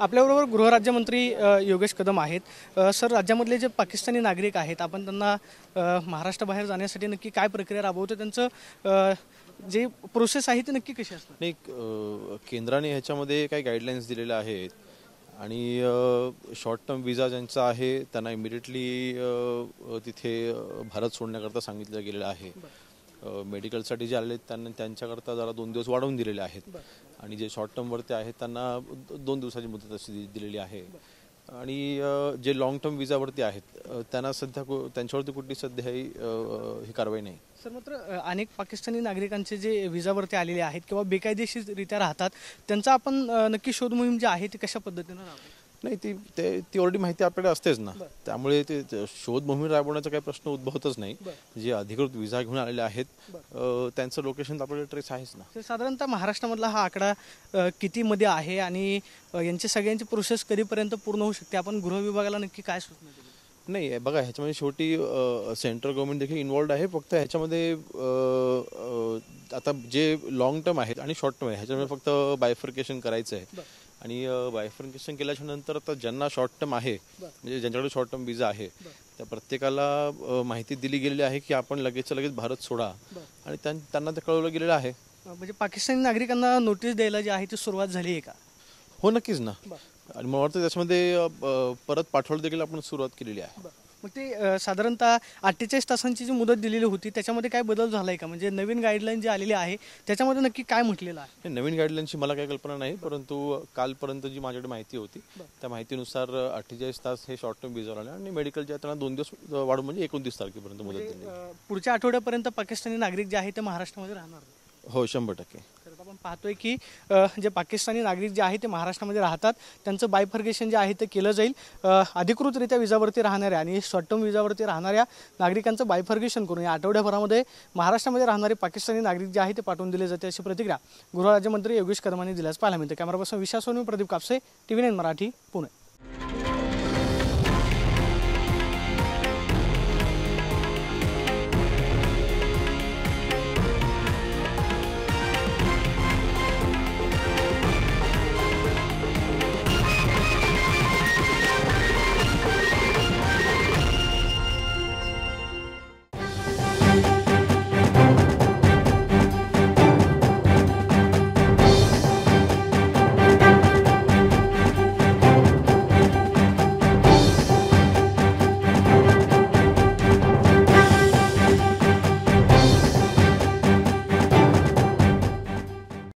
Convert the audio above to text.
आपल्याबरोबर गृहराज्यमंत्री योगेश कदम आहेत। सर, राज्यामधले जे पाकिस्तानी नागरिक आहेत आपण त्यांना महाराष्ट्राबाहेर जाण्यासाठी नक्की काय प्रक्रिया राबवतो, त्यांचं जे प्रोसेस आहे ते नक्की कशी असणार? नाही, केंद्राने ह्याच्यामध्ये काही गाईडलाईन्स दिलेल्या आहेत आणि शॉर्ट टर्म विजा ज्यांचा आहे त्यांना इमिडिएटली तिथे भारत सोडण्याकरता सांगितलं गेलेलं आहे। मेडिकलसाठी जे आले त्यांना त्यांच्याकरता जरा 2 दिवस वाढवून दिलेले आहेत आणि जे शॉर्ट टर्मवरती आहेत त्यांना 2 दिवसाची मुदत अशी दिलेली आहे। आणि जे लॉंग टर्म विजावरती आहेत त्यांना सध्या त्यांच्यावरती कुठली सध्या ही कारवाई नाही। सर, मात्र अनेक पाकिस्तानी नागरिकांचे जे विजावरती आलेले आहेत किंवा बेकायदेशीररित्या राहतात त्यांचा आपण नक्की शोध मोहीम जी आहे ती कशा पद्धतीने राबवतो? नाही, ती ऑलरेडी माहिती आपल्याकडे असतेच ना, त्यामुळे ते शोध मोहीम राबवण्याचा काही प्रश्न उद्भवतच नाही। जे अधिकृत विजा घेऊन आलेले आहेत त्यांचं लोकेशन आपल्याकडे ट्रेस आहेच ना। साधारणतः महाराष्ट्रामधला हा आकडा किती मध्ये आहे आणि यांची सगळ्यांची प्रोसेस कधीपर्यंत पूर्ण होऊ शकते? आपण गृह विभागाला नक्की काय सूचना दिली? नाही, बघा, ह्याच्यामध्ये शेवटी सेंट्रल गव्हर्नमेंट देखील इन्वॉल्ड आहे। फक्त ह्याच्यामध्ये आता जे लॉंग टर्म आहेत आणि शॉर्ट टर्म आहे ह्याच्यामध्ये फक्त बायफर्केशन करायचं आहे आणि बायफर्केशन केल्याच्या नंतर आता ज्यांना शॉर्ट टर्म आहे म्हणजे ज्यांच्याकडे शॉर्ट टर्म विजा आहे त्या प्रत्येकाला माहिती दिली गेलेली आहे की आपण लगेच भारत सोडा आणि त्यांना ते कळवलं गेलेलं आहे। म्हणजे पाकिस्तानी नागरिकांना नोटीस द्यायला जी आहे ती सुरुवात झाली आहे का? हो, नक्कीच ना। आणि मला वाटतं त्याच्यामध्ये परत पाठवलं देखील आपण सुरुवात केलेली आहे। मग ते साधारणतः 48 तासांची जी मुदत दिलेली होती त्याच्यामध्ये काय बदल झालाय का? म्हणजे नवीन गाईडलाईन जी आलेली आहे त्याच्यामध्ये नक्की काय म्हटलेलं आहे? नवीन गाईडलाईनची मला काही कल्पना नाही, परंतु कालपर्यंत जी माझ्याकडे माहिती होती त्या माहितीनुसार 48 तास हे शॉर्ट टर्म विजा आले आणि मेडिकलच्या त्यांना 2 दिवस वाढून म्हणजे 29 तारखेपर्यंत मुदत दिली। पुढच्या आठवड्यापर्यंत पाकिस्तानी नागरिक जे आहे ते महाराष्ट्रामध्ये राहणार? हो, 100%। आपण पाहतोय की जे पाकिस्तानी नागरिक जे आहे ते महाराष्ट्रामध्ये राहतात त्यांचं बायफर्गेशन जे आहे ते केलं जाईल। अधिकृतरित्या विजावरती राहणाऱ्या आणि शॉर्ट टर्म विजावरती राहणाऱ्या नागरिकांचं बायफर्गेशन करून या आठवड्याभरामध्ये महाराष्ट्रामध्ये राहणारे पाकिस्तानी नागरिक जे आहे ते पाठवून दिले जाते अशी प्रतिक्रिया गृहराज्यमंत्री योगेश कदम यांनी दिल्यास पाहायला मिळते। कॅमेरा पर्सन विशाल सोनू, प्रदीप कापसे, TV9 मराठी, पुणे।